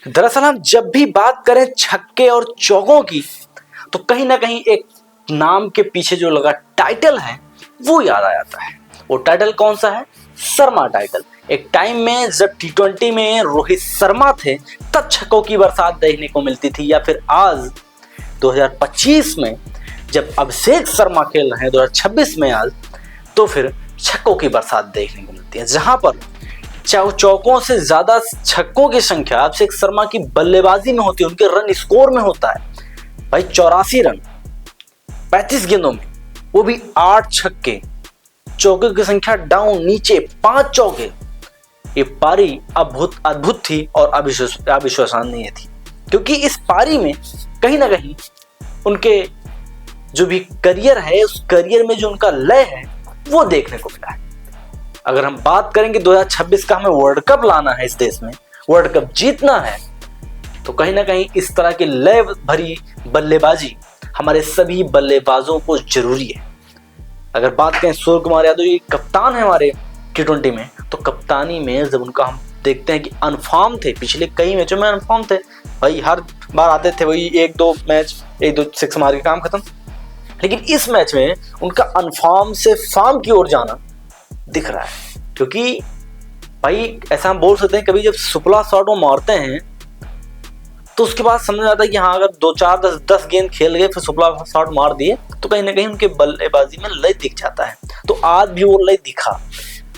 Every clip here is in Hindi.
दरअसल हम जब भी बात करें छक्के और चौकों की तो कहीं ना कहीं एक नाम के पीछे जो लगा टाइटल है वो याद आ जाता है। वो टाइटल कौन सा है? शर्मा टाइटल। एक टाइम में जब टी20 में रोहित शर्मा थे तब छक्कों की बरसात देखने को मिलती थी, या फिर आज 2025 में जब अभिषेक शर्मा खेल रहे हैं 2026 में आज, तो फिर छक्कों की बरसात देखने को मिलती है, जहां पर चौकों से ज्यादा छक्कों की संख्या अभिषेक शर्मा की बल्लेबाजी में होती है, उनके रन स्कोर में होता है। भाई 84 रन 35 गेंदों में, वो भी 8 छक्के, चौके की संख्या डाउन नीचे 5 चौके। ये पारी अद्भुत थी और अविश्वसनीय थी, क्योंकि इस पारी में कहीं ना कहीं उनके जो भी करियर है उस करियर में जो उनका लय है वो देखने को मिला है। अगर हम बात करेंगे 2026 का हमें वर्ल्ड कप लाना है, इस देश में वर्ल्ड कप जीतना है, तो कहीं ना कहीं इस तरह की लय भरी बल्लेबाजी हमारे सभी बल्लेबाजों को जरूरी है। अगर बात करें सूर्य कुमार यादव जी कप्तान है हमारे टी20 में, तो कप्तानी में जब उनका हम देखते हैं कि अनफॉर्म थे, पिछले कई मैचों में अनफॉर्म थे, भाई हर बार आते थे वही एक दो सिक्स मार के काम खत्म। लेकिन इस मैच में उनका अनफॉर्म से फॉर्म की ओर जाना दिख रहा है, क्योंकि भाई ऐसा हम बोल सकते हैं कभी जब सुपला शॉट वो मारते हैं तो उसके बाद समझ आता है कि हाँ अगर 2-4-10 गेंद खेल गए फिर सुपला शॉट मार दिए तो कहीं ना कहीं उनके बल्लेबाजी में लय दिख जाता है। तो आज भी वो लय दिखा।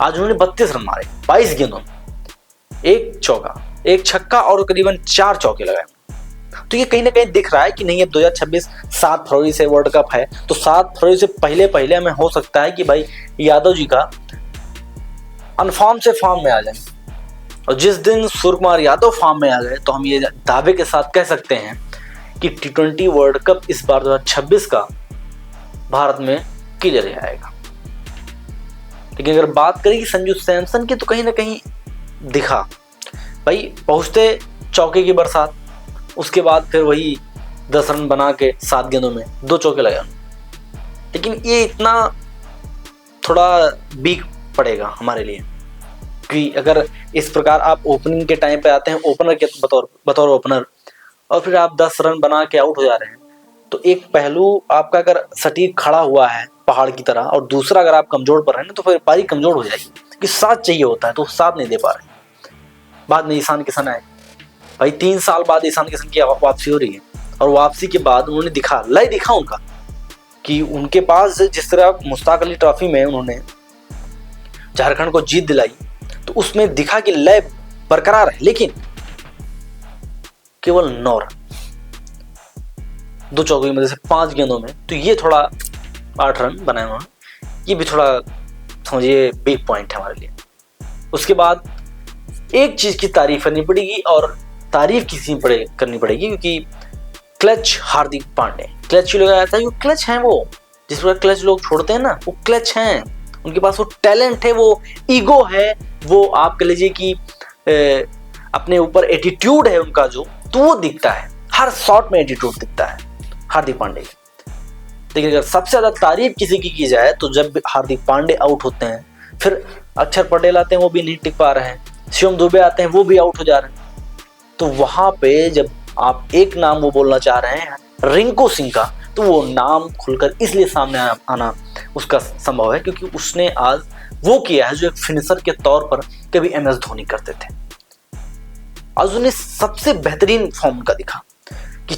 आज उन्होंने 32 रन मारे 22 गेंदों में, एक चौका, एक छक्का और करीबन 4 चौके लगाए। तो ये कहीं ना कहीं दिख रहा है कि नहीं, अब 2026 7 फरवरी से वर्ल्ड कप है, तो 7 फरवरी से पहले हमें हो सकता है कि भाई यादव जी का अनफॉर्म से फॉर्म में आ जाए। और जिस दिन सूर्य कुमार यादव फॉर्म में आ गए तो हम ये दावे के साथ कह सकते हैं कि टी20 वर्ल्ड कप इस बार 2026 का भारत में क्लियर आएगा। लेकिन अगर बात करें कि संजू सैमसन की, तो कहीं ना कहीं दिखा भाई पहुंचते चौके की बरसात, उसके बाद फिर वही 10 रन बना के 7 गेंदों में 2 चौके लगाए। लेकिन ये इतना थोड़ा वीक पड़ेगा हमारे लिए कि अगर इस प्रकार आप ओपनिंग के टाइम पे आते हैं ओपनर के बतौर ओपनर और फिर आप 10 रन बना के आउट हो जा रहे हैं, तो एक पहलू आपका अगर सटीक खड़ा हुआ है पहाड़ की तरह और दूसरा अगर आप कमजोर पर हैं तो फिर पारी कमजोर हो जाएगी, क्योंकि साथ चाहिए होता है तो साथ नहीं दे पा रहे। बाद में ईशान किशन आए, भाई 3 साल बाद ईशान किशन की वापसी हो रही है, और वापसी के बाद उन्होंने लय दिखा उनका कि उनके पास जिस तरह मुश्ताक अली ट्रॉफी में उन्होंने झारखंड को जीत दिलाई, तो उसमें दिखा कि लय बरकरार है, लेकिन केवल 9 रन 2 चौके की मदद से 5 गेंदों में, तो ये थोड़ा 8 रन बनाए उन्होंने, ये भी थोड़ा समझिए बिग पॉइंट है हमारे लिए। उसके बाद एक चीज की तारीफ करनी पड़ेगी, और तारीफ करनी पड़ेगी क्योंकि क्लच हार्दिक पांड्या, क्लच लगाया था, जो क्लच है वो जिस प्रकार क्लच लोग छोड़ते हैं ना, वो क्लच हैं, उनके पास वो टैलेंट है, वो ईगो है, वो आप कह लीजिए कि अपने ऊपर एटीट्यूड है उनका जो, तो वो दिखता है, हर शॉट में एटीट्यूड दिखता है हार्दिक पांड्या। लेकिन अगर सबसे ज्यादा तारीफ किसी की जाए तो जब हार्दिक पांड्या आउट होते हैं, फिर अक्षर पटेल आते हैं वो भी नहीं टिक पा रहे हैं, शिवम दुबे आते हैं वो भी आउट हो जा रहे हैं, तो वहां पे जब आप एक नाम वो बोलना चाह रहे हैं रिंकू सिंह का, तो वो नाम खुलकर इसलिए सामने आना उसका संभव है क्योंकि उसने आज वो किया है जो एक फिनिशर के तौर पर कभी MS धोनी करते थे। आज उन्हें सबसे बेहतरीन फॉर्म का दिखा कि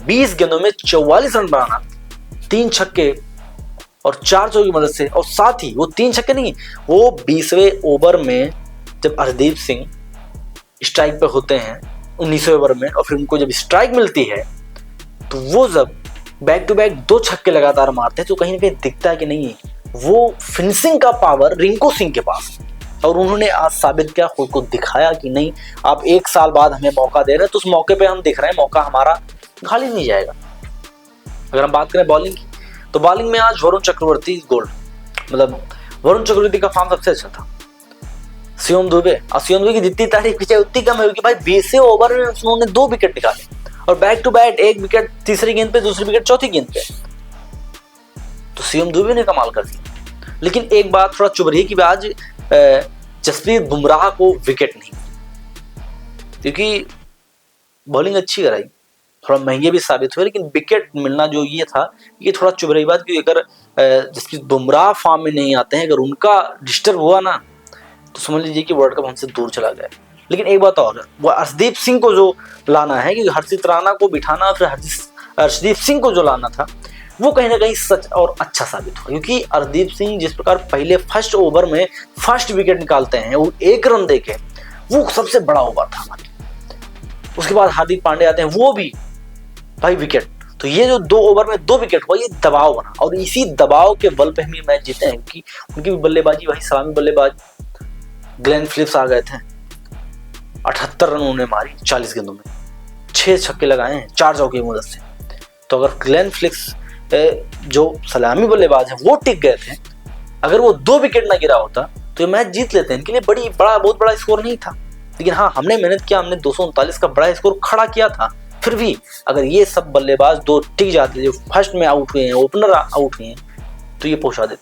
20 गेंदों में 44 रन बनाना, 3 छक्के और 4 चौके की मदद से, और साथ ही वो 3 छक्के नहीं, वो 20वें ओवर में जब हरदीप सिंह स्ट्राइक पे होते हैं 19वें ओवर में, और फिर उनको जब स्ट्राइक मिलती है तो वो जब बैक टू बैक 2 छक्के लगातार मारते हैं, तो कहीं ना कहीं दिखता है कि नहीं, वो फिनिशिंग का पावर रिंकू सिंह के पास, और उन्होंने आज साबित किया, खुद को दिखाया कि नहीं, आप 1 साल बाद हमें मौका दे रहे हैं, तो उस मौके पे हम दिख रहे हैं, मौका हमारा खाली नहीं जाएगा। अगर हम बात करें बॉलिंग की, तो बॉलिंग में आज वरुण चक्रवर्ती गोल्ड, मतलब वरुण चक्रवर्ती का फॉर्म सबसे अच्छा था। शिवम दुबे की जितनी तारीफ की जाए उतनी कम है, क्योंकि भाई 20वें ओवर में उन्होंने 2 विकेट निकाले, और बैक टू बैक 1 विकेट तीसरी गेंद पे, दूसरी विकेट चौथी गेंद पे, तो शिवम दुबे ने कमाल कर दिया। लेकिन एक बात थोड़ा चुभ रही है कि आज जसप्रीत बुमराह को विकेट नहीं, क्योंकि बॉलिंग अच्छी कराई, थोड़ा महंगे भी साबित हुए, लेकिन विकेट मिलना जो ये था, ये थोड़ा चुभ रही बात। क्योंकि अगर जिसकी बुमराह फॉर्म में नहीं आते हैं, अगर उनका डिस्टर्ब हुआ ना, तो समझ लीजिए कि वर्ल्ड कप हमसे दूर चला गया। लेकिन एक बात और है, वो अर्शदीप सिंह को जो लाना है, क्योंकि हर्षित राणा को बिठाना, फिर अर्शदीप सिंह को जो लाना था, वो कहीं ना कहीं सच और अच्छा साबित हुआ। क्योंकि अर्शदीप सिंह जिस प्रकार पहले फर्स्ट ओवर में फर्स्ट विकेट निकालते हैं, वो 1 रन देके, वो सबसे बड़ा ओवर था हमारे। उसके बाद हार्दिक पांड्या आते हैं, वो भी भाई विकेट। तो ये जो 2 ओवर में 2 विकेट हुआ, ये दबाव बना, और इसी दबाव के बल पे हम ये मैच जीते हैं। कि उनकी भी बल्लेबाजी, वही सलामी बल्लेबाज ग्लेन फिलिप्स आ गए थे, 78 रन उन्होंने मारी 40 गेंदों में, 6 छक्के लगाए हैं 4 चौके की मदद से। तो अगर ग्लेन फिलिप्स जो सलामी बल्लेबाज है वो टिक गए थे, अगर वो 2 विकेट ना गिरा होता तो ये मैच जीत लेते हैं। इनके लिए बहुत बड़ा स्कोर नहीं था, लेकिन हाँ, हमने मेहनत किया, हमने 239 का बड़ा स्कोर खड़ा किया था। फिर भी अगर ये सब बल्लेबाज 2 टिक जाते, जो फर्स्ट में आउट हुए हैं, ओपनर आउट हुए हैं, तो ये पहुंचा देते।